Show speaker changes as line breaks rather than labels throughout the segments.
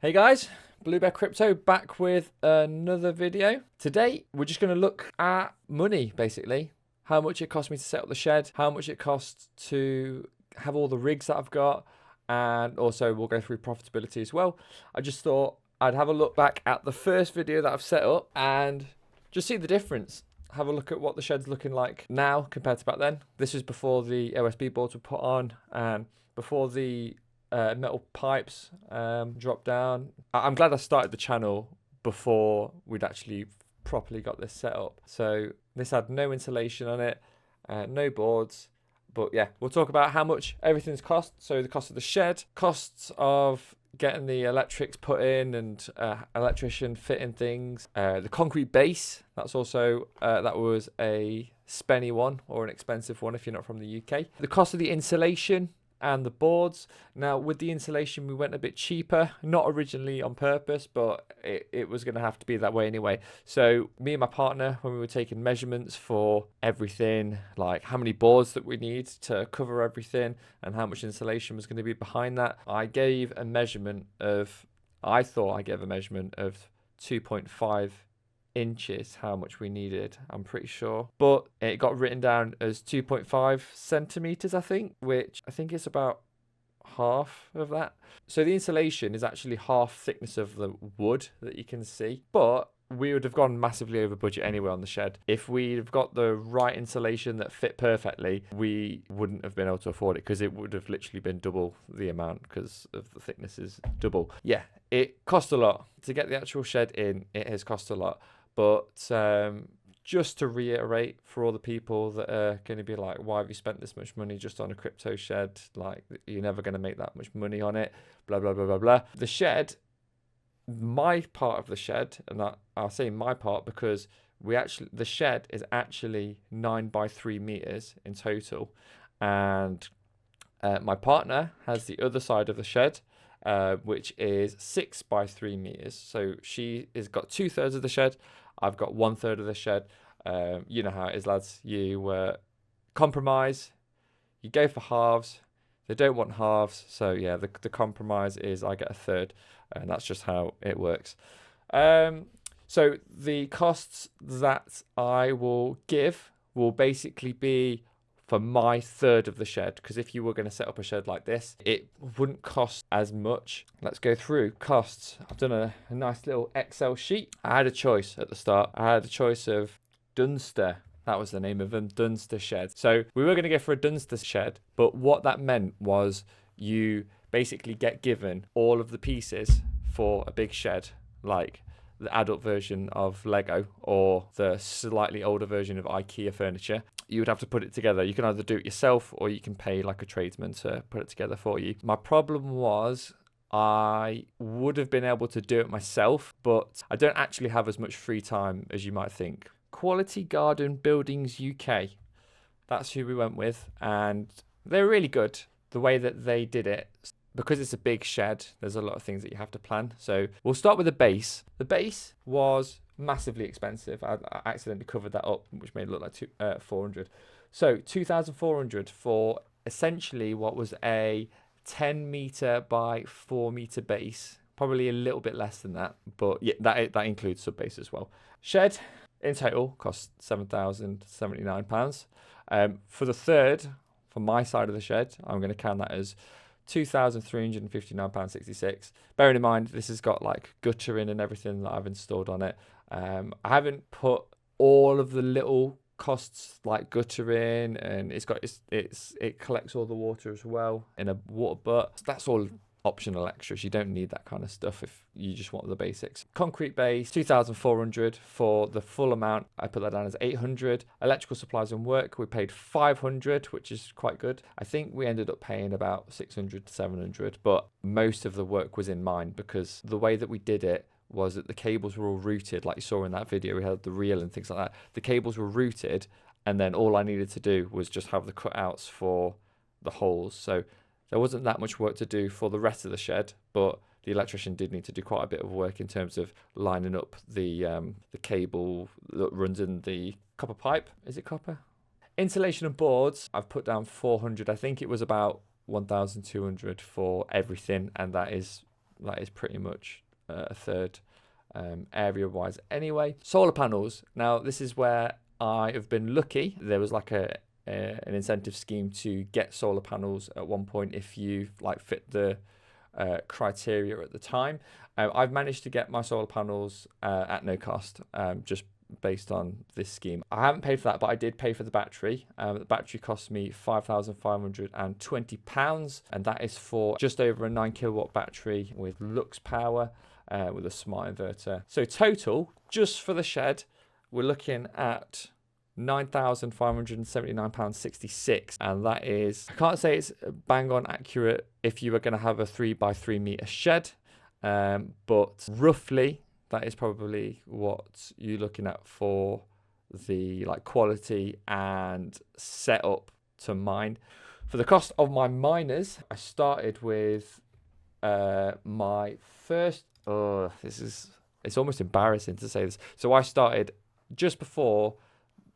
Hey guys, Blue Bear Crypto back with another video. Today we're just going to look at money, basically. How much it cost me to set up the shed, how much it costs to have all the rigs that I've got, and also we'll go through profitability as well. I just thought I'd have a look back at the first video that I've set up and just see the difference. Have a look at what the shed's looking like now compared to back then. This was before the OSB boards were put on and before the metal pipes dropped down. I'm glad I started the channel before we'd actually properly got this set up. So this had no insulation on it, no boards, but yeah, we'll talk about how much everything's cost. So the cost of the shed, costs of getting the electrics put in and electrician fitting things, the concrete base, that's also that was a spenny one or an expensive one if you're not from the UK. The cost of the insulation and the boards. Now with the insulation we went a bit cheaper, not originally on purpose, but it was going to have to be that way anyway. So me and my partner, when we were taking measurements for everything, like how many boards that we need to cover everything and how much insulation was going to be behind that, I gave a measurement of 2.5 inches, how much we needed, I'm pretty sure, but it got written down as 2.5 centimeters, I think, which I think is about half of that. So the insulation is actually half thickness of the wood that you can see, but we would have gone massively over budget anyway on the shed. If we'd have got the right insulation that fit perfectly, we wouldn't have been able to afford it because it would have literally been double the amount because of the thickness is double. Yeah, it cost a lot to get the actual shed in. It has cost a lot. But just to reiterate for all the people that are going to be like, why have you spent this much money just on a crypto shed? Like, you're never going to make that much money on it, blah, blah, blah, blah, blah. The shed, my part of the shed, and I'll say my part because the shed is actually 9 by 3 meters in total. And my partner has the other side of the shed, which is 6 by 3 meters. So she has got 2/3 of the shed. I've got 1/3 of the shed. You know how it is, lads. You compromise. You go for halves. They don't want halves. So yeah, the compromise is I get 1/3, and that's just how it works. So the costs that I will give will basically be for my 1/3 of the shed, because if you were going to set up a shed like this, it wouldn't cost as much. Let's go through costs. I've done a nice little Excel sheet. I had a choice at the start. I had a choice of Dunster. That was the name of them, Dunster shed. So we were going to go for a Dunster shed, but what that meant was you basically get given all of the pieces for a big shed, like the adult version of Lego or the slightly older version of IKEA furniture. You would have to put it together. You can either do it yourself or you can pay like a tradesman to put it together for you. My problem was I would have been able to do it myself, but I don't actually have as much free time as you might think. Quality Garden Buildings UK. That's who we went with, and they're really good. The way that they did it, because it's a big shed, there's a lot of things that you have to plan. So we'll start with the base. The base was massively expensive. I accidentally covered that up, which made it look like 400. So 2,400 for essentially what was a 10 meter by 4 meter base. Probably a little bit less than that, but yeah, that includes sub base as well. Shed in total cost £7,079. For the third, for my side of the shed, I'm going to count that as £2,359.66. Bearing in mind this has got like guttering and everything that I've installed on it. I haven't put all of the little costs like guttering, and it collects all the water as well in a water butt. That's all optional extras. You don't need that kind of stuff if you just want the basics. Concrete base, 2,400 for the full amount. I put that down as 800. Electrical supplies and work, we paid 500, which is quite good. I think we ended up paying about 600 to 700, but most of the work was in mine because the way that we did it was that the cables were all routed, like you saw in that video. We had the reel and things like that. The cables were routed, and then all I needed to do was just have the cutouts for the holes. So there wasn't that much work to do for the rest of the shed, but the electrician did need to do quite a bit of work in terms of lining up the cable that runs in the copper pipe. Is it copper? Insulation and boards, I've put down 400. I think it was about 1,200 for everything, and that is pretty much a third area-wise anyway. Solar panels. Now, this is where I have been lucky. There was like an incentive scheme to get solar panels at one point if you like fit the criteria at the time. I've managed to get my solar panels at no cost, just based on this scheme. I haven't paid for that, but I did pay for the battery. The battery cost me £5,520, and that is for just over a 9 kilowatt battery with Lux power, with a smart inverter. So total, just for the shed, we're looking at £9,579.66, and that is, I can't say it's bang on accurate if you were going to have a 3x3 meter shed, but roughly that is probably what you're looking at for the like quality and setup to mine. For the cost of my miners, I started with my first, it's almost embarrassing to say this. So I started just before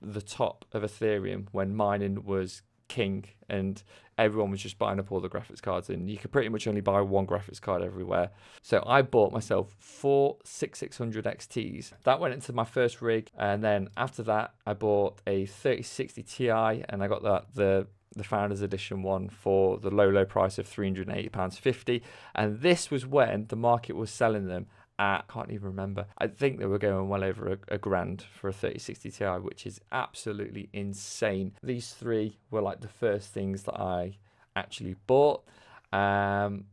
the top of Ethereum when mining was king and everyone was just buying up all the graphics cards, and you could pretty much only buy one graphics card everywhere. So I bought myself 4 6600 XTs. That went into my first rig, and then after that I bought a 3060 Ti, and I got the Founders Edition one for the low price of £380.50, and this was when the market was selling them at, I can't even remember, I think they were going well over a grand for a 3060 Ti, which is absolutely insane. These three were like the first things that I actually bought, and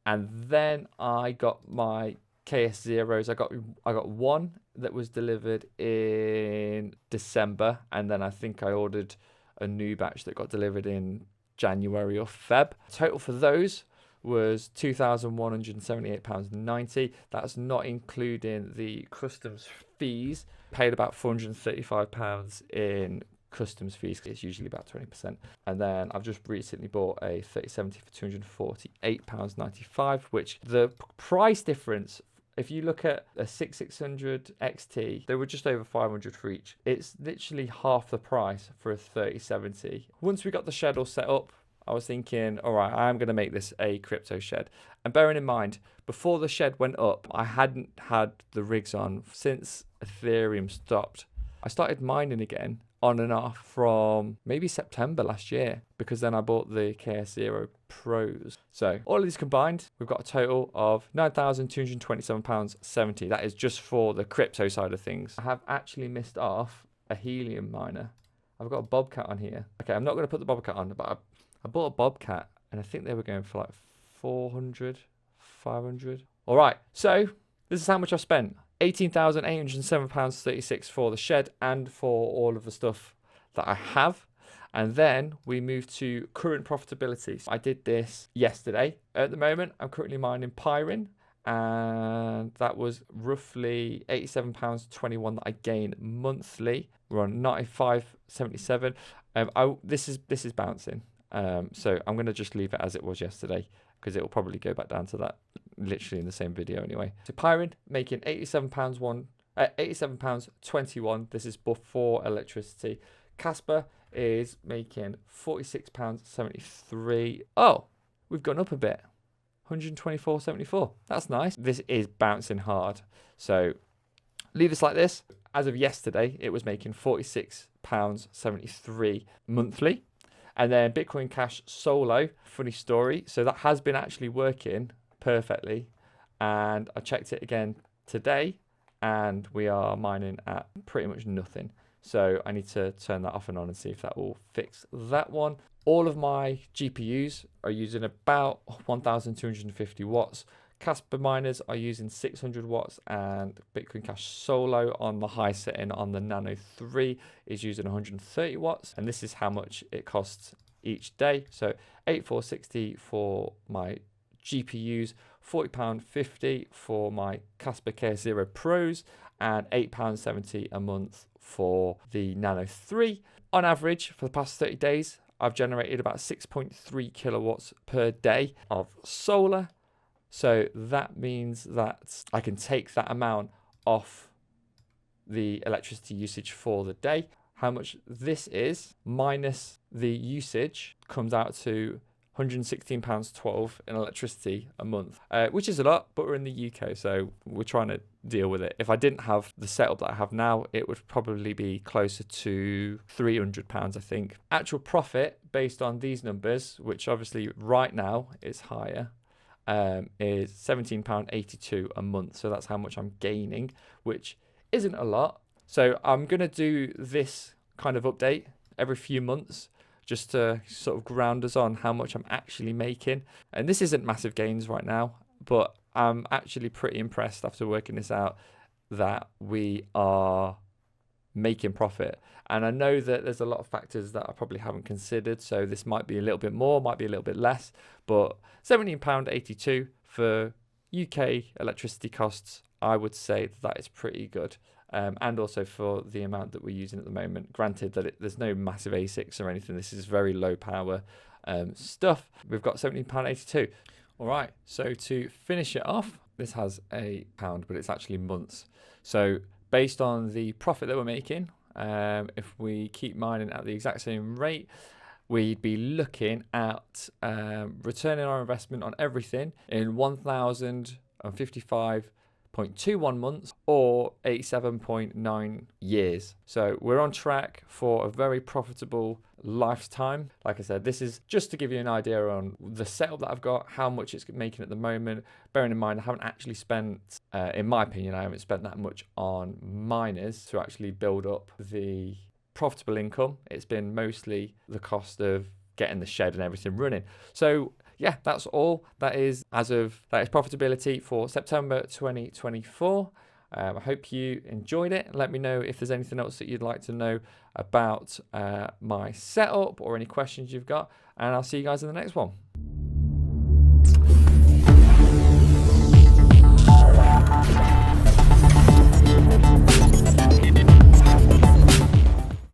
then I got my KS Zeros. I got one that was delivered in December, and then I think I ordered a new batch that got delivered in January or Feb. Total for those was £2,178.90. That's not including the customs fees. Paid about £435 in customs fees. It's usually about 20%. And then I've just recently bought a 3070 for £248.95, which the price difference, if you look at a 6600 XT, they were just over 500 for each. It's literally half the price for a 3070. Once we got the shed all set up, I was thinking, all right, I'm going to make this a crypto shed. And bearing in mind, before the shed went up, I hadn't had the rigs on since Ethereum stopped. I started mining again on and off from maybe September last year, because then I bought the KS0 Pros. So all of these combined, we've got a total of £9,227.70. That is just for the crypto side of things. I have actually missed off a helium miner. I've got a Bobcat on here. Okay, I'm not going to put the Bobcat on, but I bought a Bobcat, and I think they were going for like 400, 500. All right, so this is how much I've spent. £18,807.36 for the shed and for all of the stuff that I have. And then we move to current profitability. So I did this yesterday. At the moment, I'm currently mining Pyrin, and that was roughly £87.21 that I gain monthly. We're on 95.77. This is bouncing. So I'm going to just leave it as it was yesterday, because it will probably go back down to that literally in the same video anyway. So Pyrin making £87.21. This is before electricity. Casper is making £46.73. Oh, we've gone up a bit. 124.74. That's nice. This is bouncing hard. So leave this like this. As of yesterday, it was making £46.73 monthly. And then Bitcoin Cash solo, funny story. So that has been actually working perfectly. And I checked it again today, and we are mining at pretty much nothing. So I need to turn that off and on and see if that will fix that one. All of my GPUs are using about 1,250 watts. Casper miners are using 600 watts, and Bitcoin Cash solo on the high setting on the Nano 3 is using 130 watts. And this is how much it costs each day. So 8,460 for my GPUs, £40.50 for my Casper KS0 Pros, and £8.70 a month for the Nano 3. On average, for the past 30 days, I've generated about 6.3 kilowatts per day of solar, So that means that I can take that amount off the electricity usage for the day. How much this is minus the usage comes out to £116.12 in electricity a month, which is a lot, but we're in the UK, so we're trying to deal with it. If I didn't have the setup that I have now, it would probably be closer to £300, I think. Actual profit based on these numbers, which obviously right now is higher, is £17.82 a month. So that's how much I'm gaining, which isn't a lot. So I'm going to do this kind of update every few months just to sort of ground us on how much I'm actually making. And this isn't massive gains right now, but I'm actually pretty impressed after working this out that we are making profit. And I know that there's a lot of factors that I probably haven't considered, so this might be a little bit more, might be a little bit less, but £17.82 for UK electricity costs, I would say that is pretty good. And also for the amount that we're using at the moment. Granted that there's no massive ASICs or anything, this is very low power stuff. We've got £17.82. All right, so to finish it off, this has a pound, but it's actually months. So based on the profit that we're making, if we keep mining at the exact same rate, we'd be looking at returning our investment on everything in 1,055.21 months or 87.9 years. So we're on track for a very profitable lifetime. Like I said, this is just to give you an idea on the setup that I've got, how much it's making at the moment. Bearing in mind, I haven't actually spent, in my opinion, I haven't spent that much on miners to actually build up the profitable income. It's been mostly the cost of getting the shed and everything running. So yeah, that's all. That is profitability for September 2024. I hope you enjoyed it. Let me know if there's anything else that you'd like to know about my setup or any questions you've got, and I'll see you guys in the next one.